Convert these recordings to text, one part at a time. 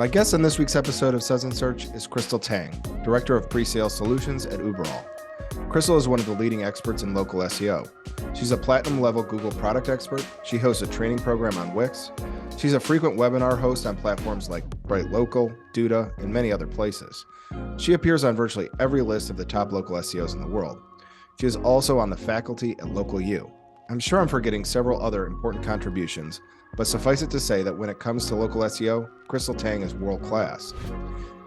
My guest on this week's episode of Suds Search is Krystal Taing, Director of Pre-Sales Solutions at Uberall. Krystal is one of the leading experts in local SEO. She's a platinum-level Google product expert. She hosts a training program on Wix. She's a frequent webinar host on platforms like BrightLocal, Duda, and many other places. She appears on virtually every list of the top local SEOs in the world. She is also on the faculty at LocalU. I'm sure I'm forgetting several other important contributions, but suffice it to say that when it comes to local SEO, Krystal Taing is world-class.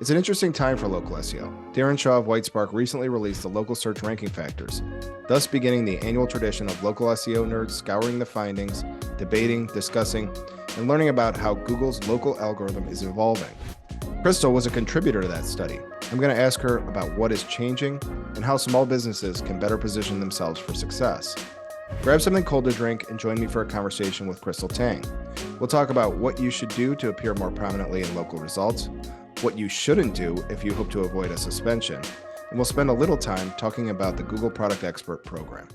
It's an interesting time for local SEO. Darren Shaw of Whitespark recently released the Local Search ranking factors, thus beginning the annual tradition of local SEO nerds scouring the findings, debating, discussing, and learning about how Google's local algorithm is evolving. Krystal was a contributor to that study. I'm going to ask her about what is changing and how small businesses can better position themselves for success. Grab something cold to drink and join me for a conversation with Krystal Taing. We'll talk about what you should do to appear more prominently in local results, what you shouldn't do if you hope to avoid a suspension, and we'll spend a little time talking about the Google Product Expert Program.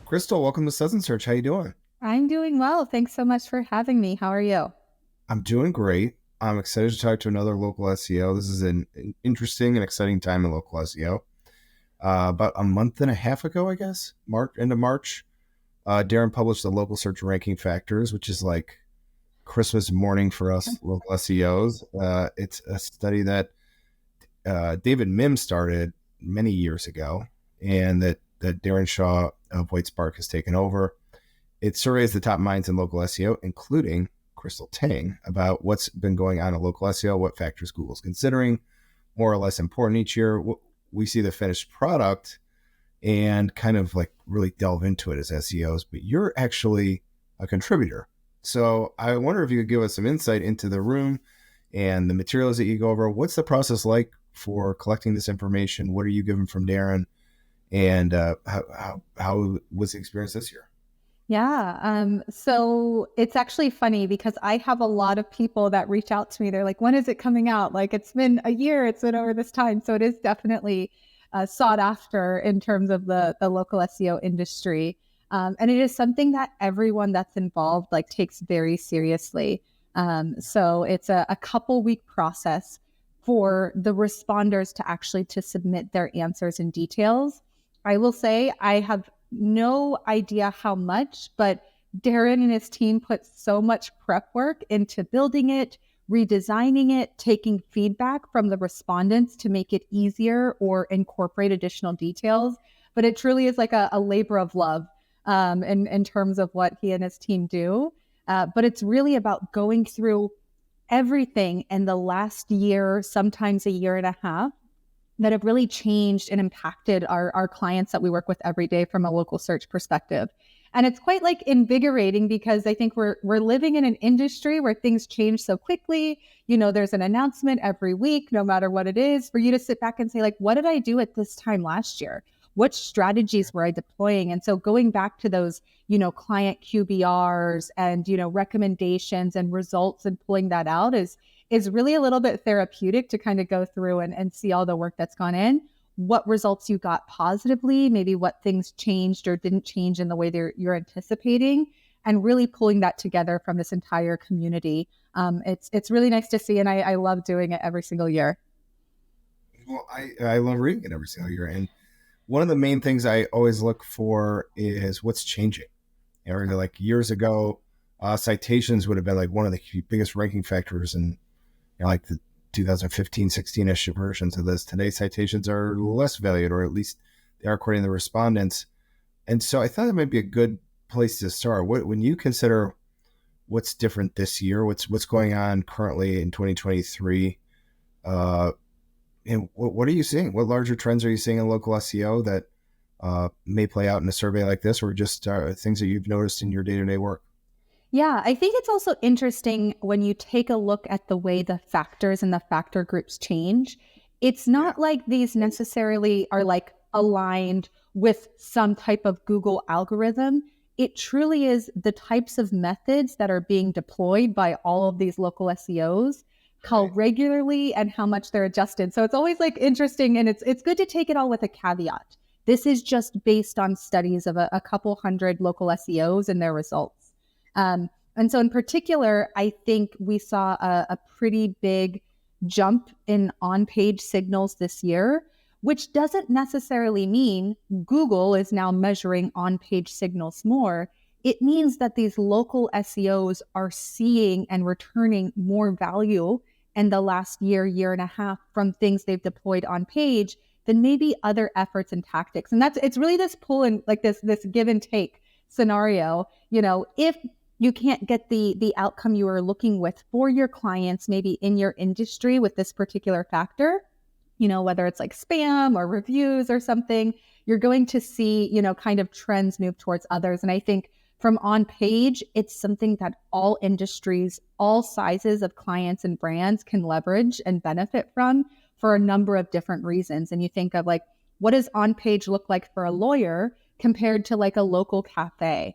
Krystal, welcome to Suds Search. How you doing? I'm doing well. Thanks so much for having me. How are you? I'm doing great. I'm excited to talk to another local SEO. This is an interesting and exciting time in local SEO. About a month and a half ago, I guess, end of March, Darren published the Local Search ranking factors, which is like Christmas morning for us local SEOs. It's a study that David Mims started many years ago, and that Darren Shaw of Whitespark has taken over. It surveys the top minds in local SEO, including Krystal Taing, about what's been going on in local SEO, what factors Google's considering, more or less important each year. We see the finished product and kind of like really delve into it as SEOs, but you're actually a contributor. So I wonder if you could give us some insight into the room and the materials that you go over. What's the process like for collecting this information? What are you given from Darren? And how was the experience this year? Yeah. So it's actually funny because I have a lot of people that reach out to me. They're like, when is it coming out? Like, it's been a year, it's been over this time. So it is definitely sought after in terms of the local SEO industry. And it is something that everyone that's involved like takes very seriously. So it's a couple week process for the responders to actually to submit their answers and details. I will say I have no idea how much, but Darren and his team put so much prep work into building it, redesigning it, taking feedback from the respondents to make it easier or incorporate additional details. But it truly is like a labor of love in terms of what he and his team do. But it's really about going through everything in the last year, sometimes a year and a half, that have really changed and impacted our clients that we work with every day from a local search perspective. And it's quite like invigorating because I think we're living in an industry where things change so quickly. You know, there's an announcement every week, no matter what it is, for you to sit back and say, like, what did I do at this time last year? What strategies were I deploying? And so going back to those, client QBRs and, recommendations and results and pulling that out is really a little bit therapeutic to kind of go through and see all the work that's gone in, what results you got positively, maybe what things changed or didn't change in the way you're anticipating, and really pulling that together from this entire community. It's really nice to see, and I love doing it every single year. Well, I love reading it every single year. And one of the main things I always look for is what's changing. Like years ago, citations would have been like one of the biggest ranking factors in like the 2015, 16-ish versions of this. Today, citations are less valued, or at least they are according to the respondents. And so I thought it might be a good place to start. When you consider what's different this year, what's going on currently in 2023, and what are you seeing? What larger trends are you seeing in local SEO that may play out in a survey like this, or just things that you've noticed in your day-to-day work? Yeah, I think it's also interesting when you take a look at the way the factors and the factor groups change. It's not like these necessarily are like aligned with some type of Google algorithm. It truly is the types of methods that are being deployed by all of these local SEOs, how regularly and how much they're adjusted. So it's always like interesting, and it's good to take it all with a caveat. This is just based on studies of a couple hundred local SEOs and their results. And so in particular, I think we saw a pretty big jump in on-page signals this year, which doesn't necessarily mean Google is now measuring on-page signals more. It means that these local SEOs are seeing and returning more value in the last year and a half from things they've deployed on page than maybe other efforts and tactics. And it's really this pull and like this give and take scenario. If you can't get the outcome you are looking with for your clients, maybe in your industry with this particular factor, whether it's like spam or reviews or something, you're going to see, kind of trends move towards others. And I think from on page, it's something that all industries, all sizes of clients and brands can leverage and benefit from for a number of different reasons. And you think of like, what does on page look like for a lawyer compared to like a local cafe?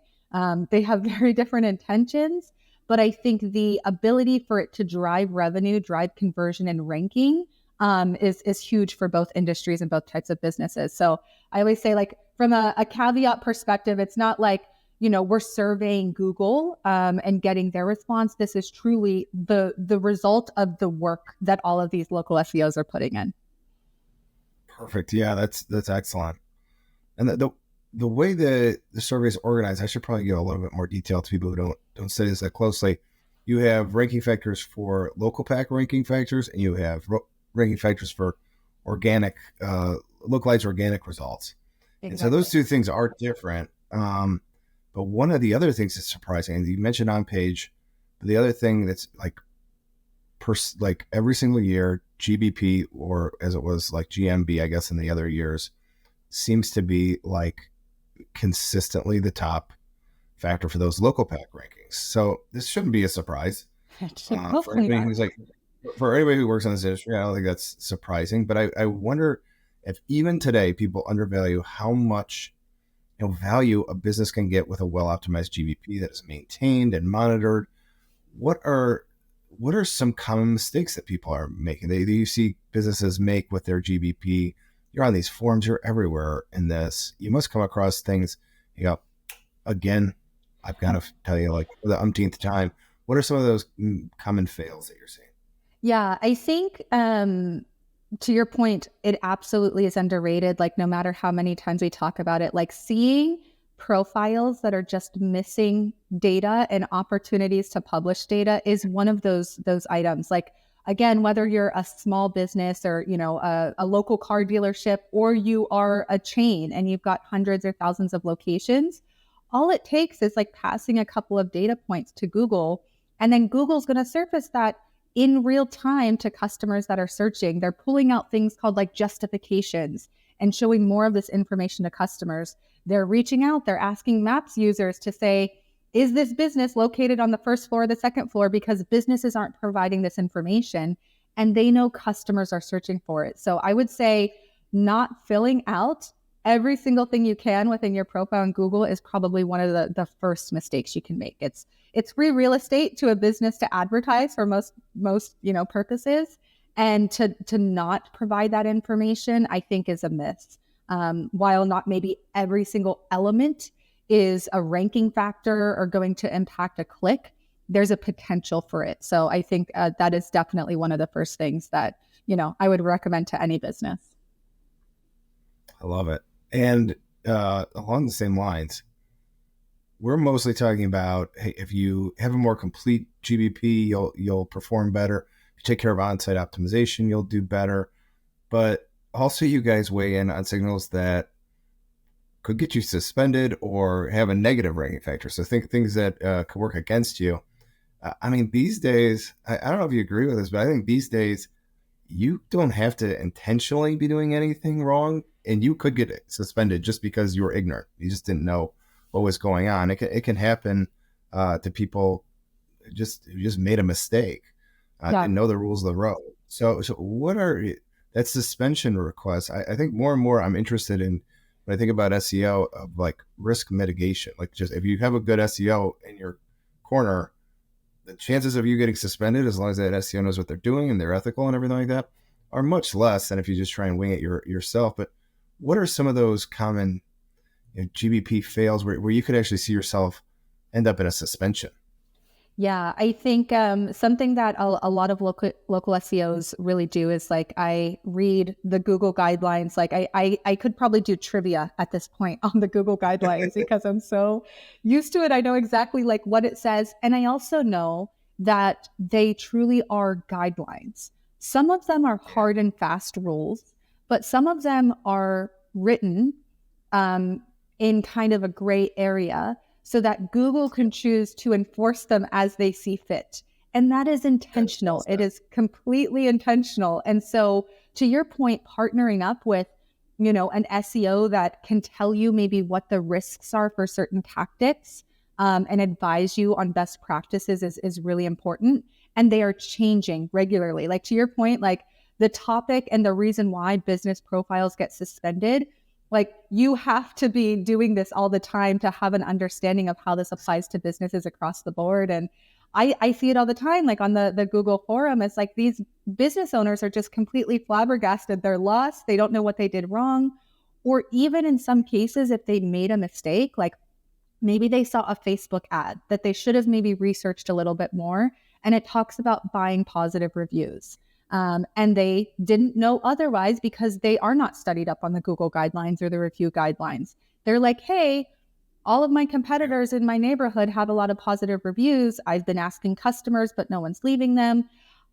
They have very different intentions, but I think the ability for it to drive revenue, drive conversion and ranking is huge for both industries and both types of businesses. So I always say, like, from a caveat perspective, it's not like, we're surveying Google and getting their response. This is truly the result of the work that all of these local SEOs are putting in. Perfect. Yeah, that's excellent. And the way the survey is organized, I should probably give a little bit more detail to people who don't study this that closely. You have ranking factors for local pack ranking factors, and you have ranking factors for organic, localized organic results. Exactly. And so those two things are different. But one of the other things that's surprising, and you mentioned on page, but the other thing that's like every single year, GBP, or as it was like GMB, I guess in the other years, seems to be like consistently the top factor for those local pack rankings. So this shouldn't be a surprise for anybody who works in this industry. I don't think that's surprising, but I wonder if even today people undervalue how much value a business can get with a well-optimized GBP that is maintained and monitored. What are some common mistakes that people are making? That you see businesses make with their GBP. You're on these forums, you're everywhere in this. You must come across things, again, I've got to tell you, like, for the umpteenth time, what are some of those common fails that you're seeing? Yeah, I think to your point, it absolutely is underrated. Like, no matter how many times we talk about it, like seeing profiles that are just missing data and opportunities to publish data is one of those items. Like, again, whether you're a small business or, a local car dealership, or you are a chain and you've got hundreds or thousands of locations, all it takes is like passing a couple of data points to Google, and then Google's going to surface that in real time to customers that are searching. They're pulling out things called like justifications and showing more of this information to customers. They're reaching out, they're asking Maps users to say, is this business located on the first floor or the second floor? Because businesses aren't providing this information and they know customers are searching for it. So I would say not filling out every single thing you can within your profile in Google is probably one of the first mistakes you can make. It's free real estate to a business to advertise for most purposes, and to not provide that information, I think, is a miss. While not maybe every single element is a ranking factor or going to impact a click, there's a potential for it. So I think that is definitely one of the first things that I would recommend to any business. I love it. And along the same lines, we're mostly talking about, hey, if you have a more complete GBP, you'll perform better. If you take care of on-site optimization, you'll do better. But also, you guys weigh in on signals that could get you suspended or have a negative ranking factor. So things that could work against you. I mean, these days, I don't know if you agree with this, but I think these days you don't have to intentionally be doing anything wrong, and you could get suspended just because you were ignorant. You just didn't know what was going on. It can happen to people who just made a mistake, didn't know the rules of the road. So what are that suspension requests? I think more and more I'm interested in, when I think about SEO, of like risk mitigation. Like, just if you have a good SEO in your corner, the chances of you getting suspended, as long as that SEO knows what they're doing and they're ethical and everything like that, are much less than if you just try and wing it yourself. But what are some of those common GBP fails where you could actually see yourself end up in a suspension? Yeah, I think something that a lot of local SEOs really do is like I read the Google guidelines. Like I could probably do trivia at this point on the Google guidelines because I'm so used to it. I know exactly like what it says. And I also know that they truly are guidelines. Some of them are hard and fast rules, but some of them are written in kind of a gray area so that Google can choose to enforce them as they see fit. And that is intentional. It is completely intentional. And so to your point, partnering up with, an SEO that can tell you maybe what the risks are for certain tactics and advise you on best practices is really important. And they are changing regularly. Like to your point, like the topic and the reason why business profiles get suspended, like you have to be doing this all the time to have an understanding of how this applies to businesses across the board. And I see it all the time, like on the Google forum. It's like these business owners are just completely flabbergasted. They're lost. They don't know what they did wrong. Or even in some cases, if they made a mistake, like maybe they saw a Facebook ad that they should have maybe researched a little bit more. And it talks about buying positive reviews. And they didn't know otherwise because they are not studied up on the Google guidelines or the review guidelines. They're like, hey, all of my competitors in my neighborhood have a lot of positive reviews. I've been asking customers, but no one's leaving them.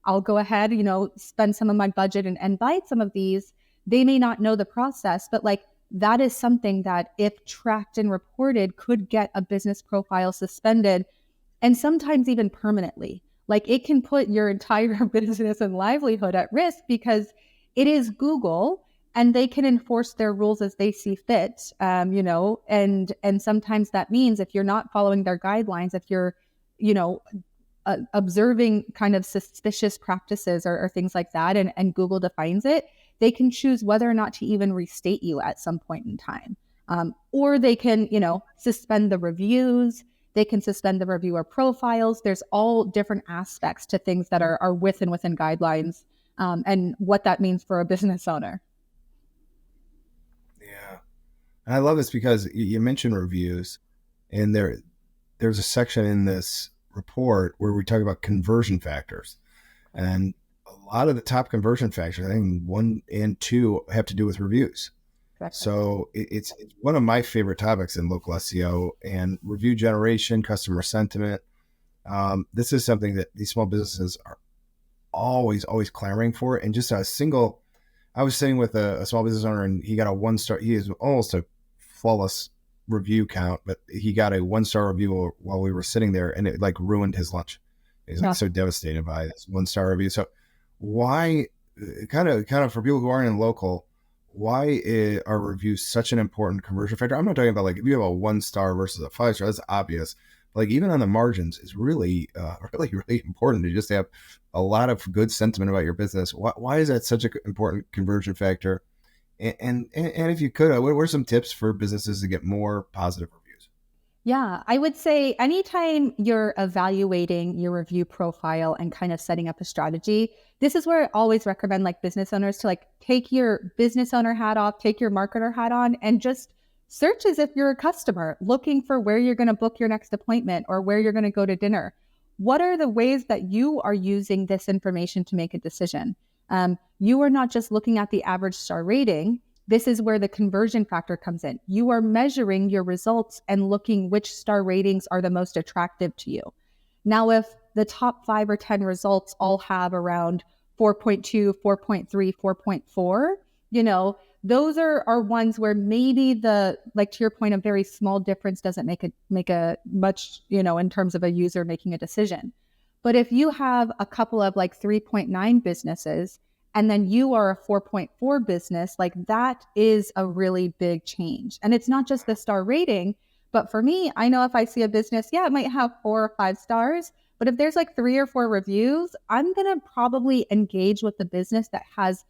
I'll go ahead, spend some of my budget and buy some of these. They may not know the process, but like that is something that if tracked and reported could get a business profile suspended and sometimes even permanently. Like it can put your entire business and livelihood at risk because it is Google and they can enforce their rules as they see fit, and sometimes that means if you're not following their guidelines, if you're, observing kind of suspicious practices or things like that, and Google defines it, they can choose whether or not to even restate you at some point in time. Or they can, suspend the reviews. They can suspend the reviewer profiles. There's all different aspects to things that are within guidelines and what that means for a business owner. Yeah. And I love this because you mentioned reviews, and there's a section in this report where we talk about conversion factors. And a lot of the top conversion factors, I think 1 and 2, have to do with reviews. Correct. So it's one of my favorite topics in local SEO, and review generation, customer sentiment. This is something that these small businesses are always clamoring for. And just I was sitting with a small business owner, and he got a 1-star. He is almost a flawless review count, but he got a 1-star review while we were sitting there, and it like ruined his lunch. He's like so devastated by this 1-star review. So why, kind of for people who aren't in local, why are reviews such an important conversion factor? I'm not talking about like if you have a 1-star versus a 5-star, that's obvious. Like even on the margins is really important to just have a lot of good sentiment about your business. Why is that such an important conversion factor? And if you could, what are some tips for businesses to get more positive reviews? Yeah, I would say anytime you're evaluating your review profile and kind of setting up a strategy, this is where I always recommend like business owners to like take your business owner hat off, take your marketer hat on, and just search as if you're a customer looking for where you're going to book your next appointment or where you're going to go to dinner. What are the ways that you are using this information to make a decision? You are not just looking at the average star rating. This is where the conversion factor comes in. You are measuring your results and looking which star ratings are the most attractive to you. Now, if the top 5 or 10 results all have around 4.2, 4.3, 4.4, those are ones where maybe like to your point, a very small difference doesn't make a much, in terms of a user making a decision. But if you have a couple of like 3.9 businesses, and then you are a 4.4 business, like that is a really big change. And it's not just the star rating, but for me, I know if I see a business, it might have 4 or 5 stars, but if there's like 3 or 4 reviews, I'm going to probably engage with the business that has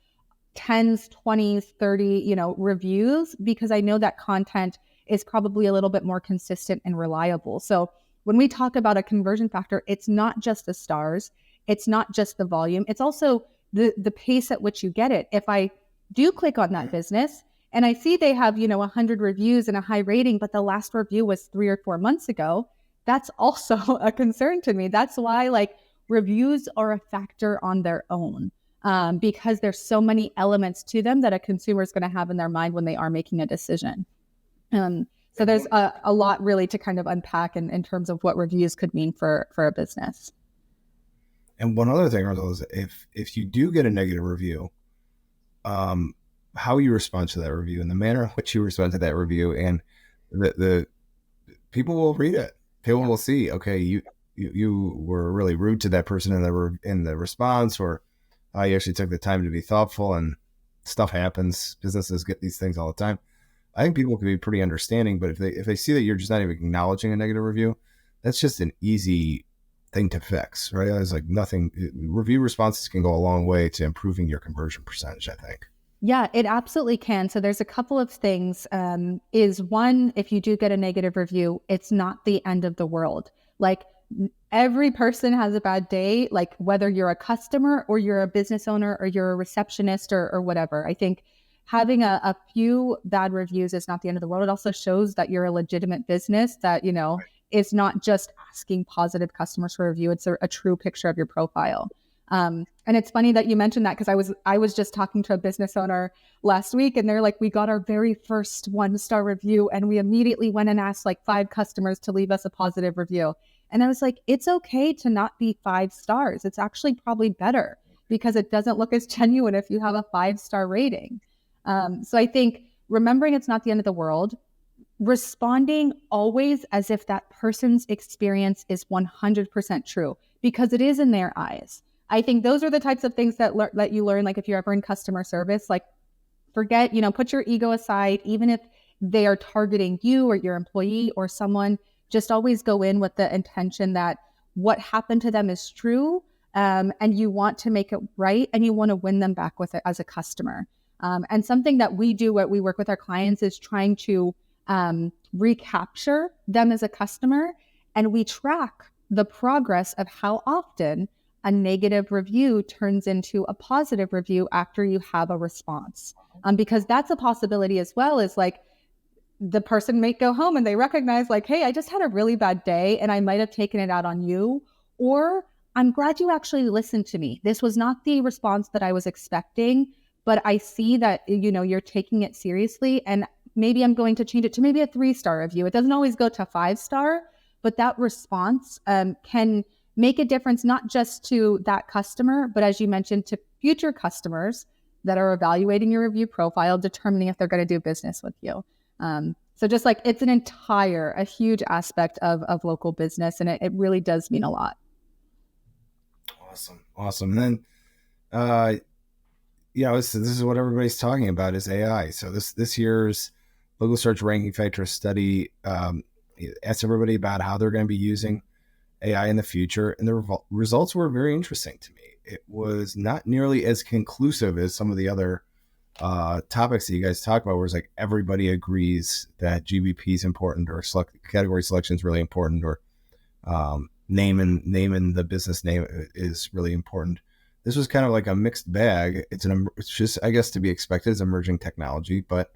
10s, 20s, 30, reviews, because I know that content is probably a little bit more consistent and reliable. So when we talk about a conversion factor, it's not just the stars, it's not just the volume, it's also the pace at which you get it. If I do click on that business and I see they have, 100 reviews and a high rating, but the last review was 3 or 4 months ago, that's also a concern to me. That's why like reviews are a factor on their own, because there's so many elements to them that a consumer is going to have in their mind when they are making a decision. So there's a lot really to kind of unpack in terms of what reviews could mean for a business. And one other thing is if you do get a negative review, how you respond to that review and the manner in which you respond to that review, and the people will read it. People will see, okay, you were really rude to that person in the response, or you actually took the time to be thoughtful, and stuff happens. Businesses get these things all the time. I think people can be pretty understanding, but if they see that you're just not even acknowledging a negative review, that's just an easy thing to fix, right? It's like nothing. Review responses can go a long way to improving your conversion percentage, I think. Yeah, it absolutely can. So there's a couple of things. Is one, if you do get a negative review, it's not the end of the world. Like every person has a bad day, like whether you're a customer or you're a business owner or you're a receptionist or whatever. I think having a few bad reviews is not the end of the world. It also shows that you're a legitimate business, that, you know, it's not just asking positive customers for a review. It's a true picture of your profile. And it's funny that you mentioned that, because I was just talking to a business owner last week, and they're like, we got our very first 1-star review and we immediately went and asked like 5 customers to leave us a positive review. And I was like, it's okay to not be 5 stars. It's actually probably better because it doesn't look as genuine if you have a 5-star rating. So I think remembering it's not the end of the world, responding always as if that person's experience is 100% true, because it is in their eyes. I think those are the types of things that let you learn, like if you're ever in customer service, like forget, put your ego aside, even if they are targeting you or your employee or someone, just always go in with the intention that what happened to them is true, and you want to make it right, and you want to win them back with it as a customer. And something that we do, what we work with our clients, is trying to recapture them as a customer, and we track the progress of how often a negative review turns into a positive review after you have a response. Because that's a possibility as well, is like the person may go home and they recognize like, hey, I just had a really bad day and I might have taken it out on you, or I'm glad you actually listened to me. This was not the response that I was expecting, but I see that, you're taking it seriously, and maybe I'm going to change it to maybe a 3-star review. It doesn't always go to 5-star, but that response can make a difference, not just to that customer, but as you mentioned, to future customers that are evaluating your review profile, determining if they're going to do business with you. So just like it's a huge aspect of local business, and it really does mean a lot. Awesome. And then, this is what everybody's talking about is AI. So this year's Local Search Ranking Factor study asked everybody about how they're going to be using AI in the future, and the results were very interesting to me. It was not nearly as conclusive as some of the other topics that you guys talk about, where it's like everybody agrees that GBP is important, or category selection is really important, or naming the business name is really important. This was kind of like a mixed bag. It's just, I guess, to be expected as emerging technology, but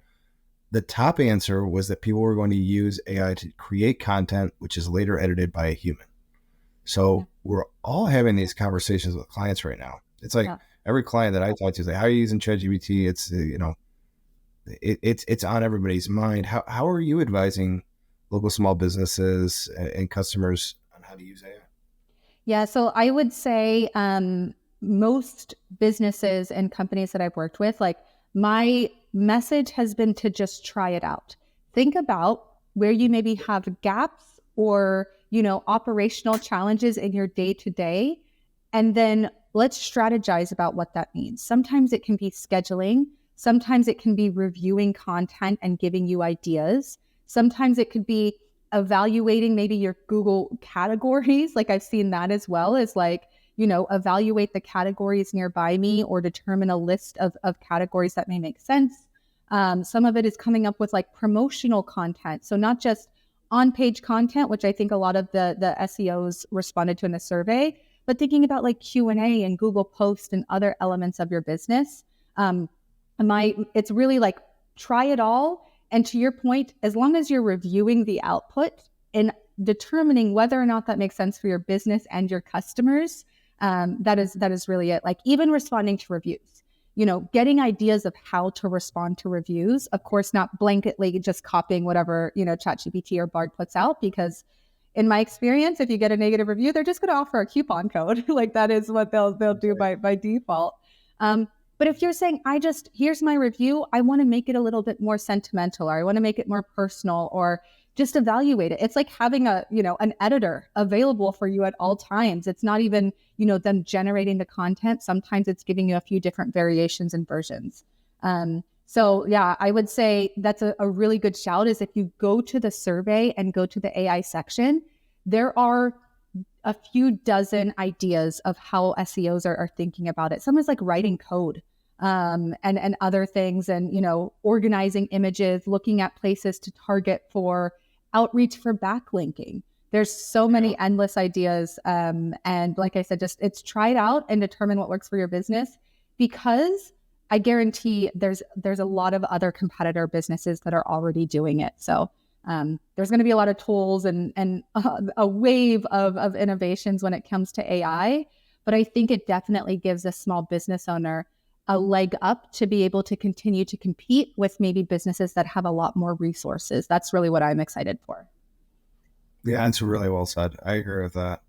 the top answer was that people were going to use AI to create content, which is later edited by a human. So we're all having these conversations with clients right now. It's like every client that I talk to is like, how are you using ChatGPT? It's, it's on everybody's mind. How are you advising local small businesses and customers on how to use AI? Yeah, so I would say most businesses and companies that I've worked with, like my message has been to just try it out. Think about where you maybe have gaps or, operational challenges in your day-to-day, and then let's strategize about what that means. Sometimes it can be scheduling. Sometimes it can be reviewing content and giving you ideas. Sometimes it could be evaluating maybe your Google categories. Like I've seen that as well, as like, evaluate the categories nearby me or determine a list of categories that may make sense. Some of it is coming up with like promotional content. So not just on-page content, which I think a lot of the SEOs responded to in the survey, but thinking about like Q&A and Google Post and other elements of your business. It's really like try it all. And to your point, as long as you're reviewing the output and determining whether or not that makes sense for your business and your customers. That is really it. Like even responding to reviews, getting ideas of how to respond to reviews. Of course, not blanketly just copying whatever, ChatGPT or Bard puts out, because in my experience, if you get a negative review, they're just going to offer a coupon code. Like that is what they'll do by default. But if you're saying, here's my review, I want to make it a little bit more sentimental, or I want to make it more personal, or just evaluate it. It's like having an editor available for you at all times. It's not even, them generating the content. Sometimes it's giving you a few different variations and versions. So yeah, I would say that's a really good shout, is if you go to the survey and go to the AI section, there are a few dozen ideas of how SEOs are thinking about it. Some is like writing code and other things, and, organizing images, looking at places to target for outreach for backlinking. There's so many endless ideas. And like I said, it's try it out and determine what works for your business, because I guarantee there's a lot of other competitor businesses that are already doing it. So there's going to be a lot of tools and a wave of innovations when it comes to AI. But I think it definitely gives a small business owner a leg up to be able to continue to compete with maybe businesses that have a lot more resources. That's really what I'm excited for. Yeah, that's really well said. I agree with that.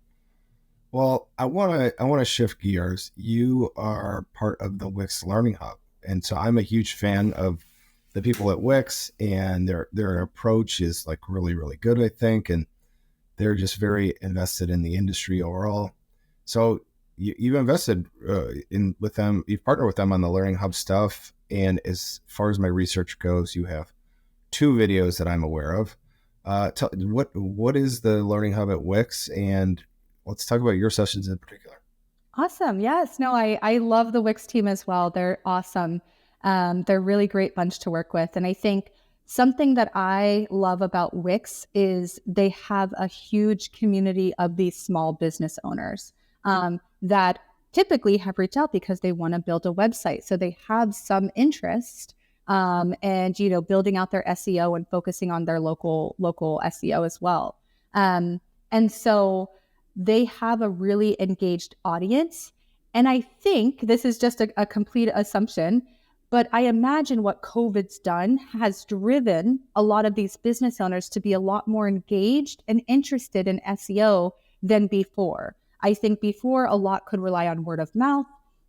Well, I want to shift gears. You are part of the Wix Learning Hub, and so I'm a huge fan of the people at Wix, and their approach is like really, really good, I think, and they're just very invested in the industry overall. So you've invested with them. You've partnered with them on the Learning Hub stuff, and as far as my research goes, you have 2 videos that I'm aware of. What is the Learning Hub at Wix, and let's talk about your sessions in particular. Awesome. Yes. No, I love the Wix team as well. They're awesome. They're a really great bunch to work with. And I think something that I love about Wix is they have a huge community of these small business owners that typically have reached out because they want to build a website. So they have some interest and, building out their SEO and focusing on their local SEO as well. And so they have a really engaged audience. And I think this is just a complete assumption, but I imagine what COVID's done has driven a lot of these business owners to be a lot more engaged and interested in SEO than before. I think before, a lot could rely on word of mouth.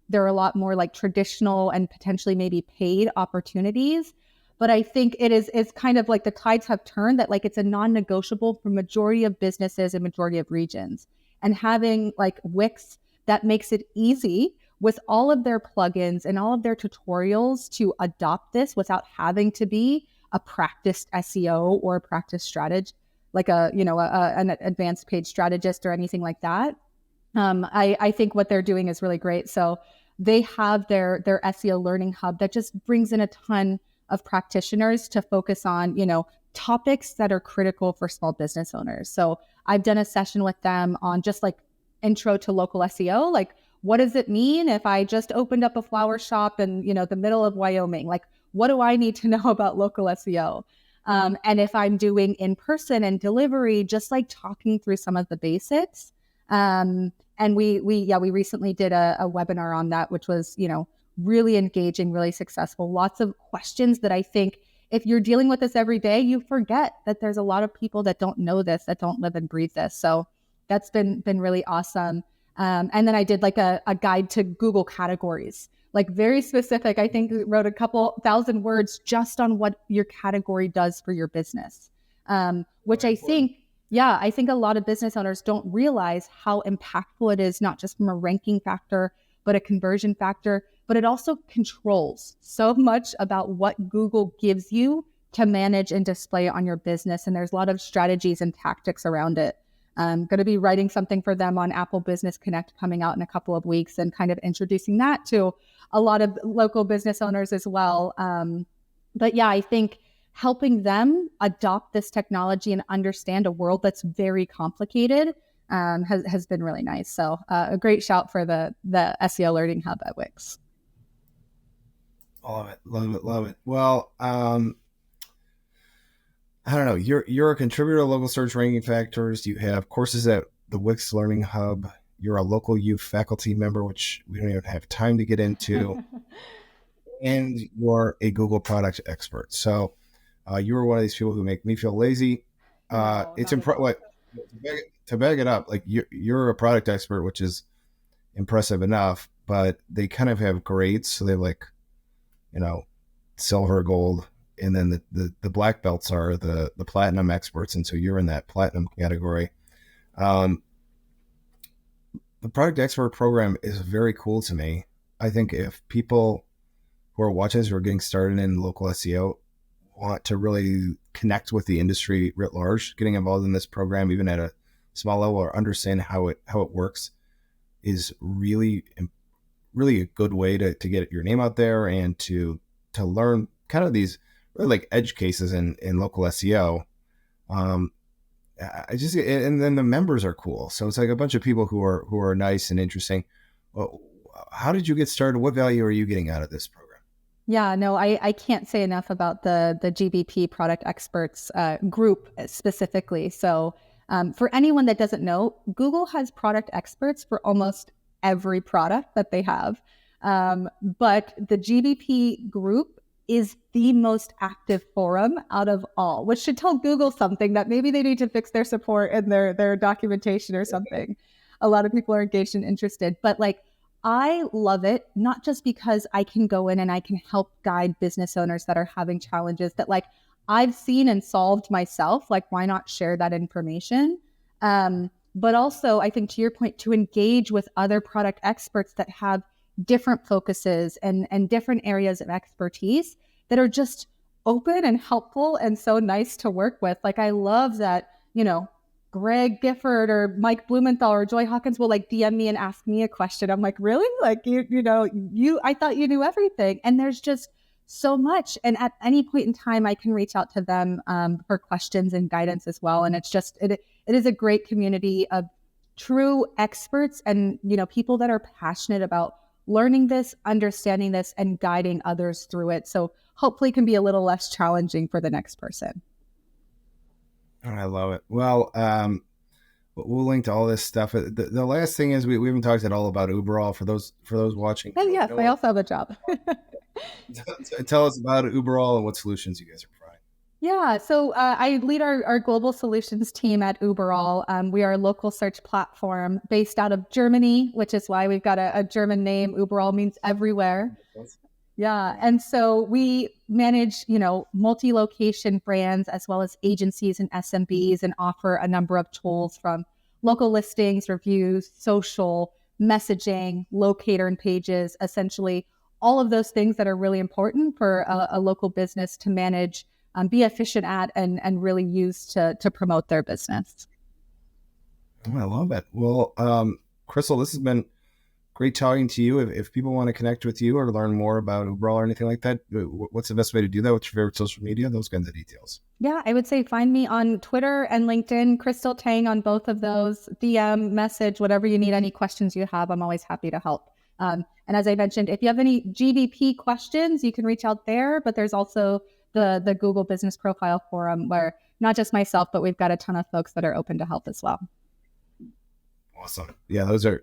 There are a lot more like traditional and potentially maybe paid opportunities. But I think it's kind of like the tides have turned, that like it's a non-negotiable for majority of businesses and majority of regions. And having like Wix that makes it easy with all of their plugins and all of their tutorials to adopt this without having to be a practiced SEO or a practiced strategist, like an advanced page strategist or anything like that. I think what they're doing is really great. So they have their SEO learning hub that just brings in a ton of practitioners to focus on, topics that are critical for small business owners. So I've done a session with them on just like intro to local SEO. Like, what does it mean if I just opened up a flower shop in, the middle of Wyoming? Like, what do I need to know about local SEO? And if I'm doing in-person and delivery, just like talking through some of the basics. And we recently did a webinar on that, which was, really engaging, really successful. Lots of questions that I think if you're dealing with this every day, you forget that there's a lot of people that don't know this, that don't live and breathe this. So that's been really awesome. And then I did like a guide to Google categories, like very specific. I think wrote a couple thousand words just on what your category does for your business, which I think a lot of business owners don't realize how impactful it is, not just from a ranking factor, but a conversion factor, but it also controls so much about what Google gives you to manage and display on your business. And there's a lot of strategies and tactics around it. I'm going to be writing something for them on Apple Business Connect coming out in a couple of weeks and kind of introducing that to a lot of local business owners as well. But yeah, I think helping them adopt this technology and understand a world that's very complicated has been really nice. So a great shout for the SEO Learning Hub at Wix. Love it. Well, I don't know. You're a contributor to Local Search ranking factors. You have courses at the Wix Learning Hub. You're a LocalU faculty member, which we don't even have time to get into. And you're a Google product expert. So you were one of these people who make me feel lazy. No, It's not at all. like to bag it up. Like you're a product expert, which is impressive enough, but they kind of have grades. So they have like, you know, silver, gold, and then the black belts are the platinum experts. And so you're in that platinum category. Um, the product expert program is very cool to me. I think if people who are watching this, who are getting started in local SEO, want to really connect with the industry writ large, getting involved in this program, even at a small level, or understand how it works, is really a good way to get your name out there and to learn kind of these really like edge cases in local SEO. I just, and then the members are cool. So it's like a bunch of people who are nice and interesting. Well, how did you get started? What value are you getting out of this program? Yeah, no, I can't say enough about the GBP product experts group specifically. So for anyone that doesn't know, Google has product experts for almost every product that they have. But the GBP group is the most active forum out of all, which should tell Google something, that maybe they need to fix their support and their documentation or something. A lot of people are engaged and interested, but like, I love it, not just because I can go in and I can help guide business owners that are having challenges that like I've seen and solved myself. Like, why not share that information? But also, I think to your point, to engage with other product experts that have different focuses and different areas of expertise that are just open and helpful and so nice to work with. Like, I love that, Greg Gifford or Mike Blumenthal or Joy Hawkins will like DM me and ask me a question. I'm like, really? Like, I thought you knew everything. And there's just so much. And at any point in time, I can reach out to them for questions and guidance as well. And it's just, it is a great community of true experts and, people that are passionate about learning this, understanding this, and guiding others through it. So hopefully it can be a little less challenging for the next person. I love it. Well, we'll link to all this stuff. The last thing is we haven't talked at all about Uberall for those watching. And yes, I also have a job. Tell us about Uberall and what solutions you guys are providing. Yeah, so I lead our global solutions team at Uberall. We are a local search platform based out of Germany, which is why we've got a German name. Uberall means everywhere. Yeah. And so we manage, multi-location brands as well as agencies and SMBs, and offer a number of tools from local listings, reviews, social, messaging, locator and pages, essentially all of those things that are really important for a local business to manage, be efficient at, and really use to promote their business. Oh, I love it. Well, Krystal, this has been great talking to you. If people want to connect with you or learn more about Uberall or anything like that, what's the best way to do that? What's your favorite social media? Those kinds of details. Yeah, I would say find me on Twitter and LinkedIn, Krystal Taing on both of those. DM, message, whatever you need, any questions you have, I'm always happy to help. And as I mentioned, if you have any GBP questions, you can reach out there. But there's also the Google Business Profile Forum, where not just myself, but we've got a ton of folks that are open to help as well. Awesome. Yeah, those are...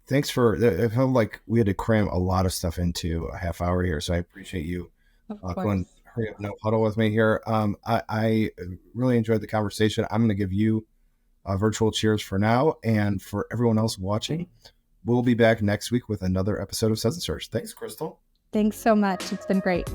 thanks for, I felt like we had to cram a lot of stuff into a half hour here. So I appreciate you going hurry up, no huddle with me here. I really enjoyed the conversation. I'm going to give you a virtual cheers for now. And for everyone else watching, we'll be back next week with another episode of Suds Search. Thanks, Krystal. Thanks so much. It's been great.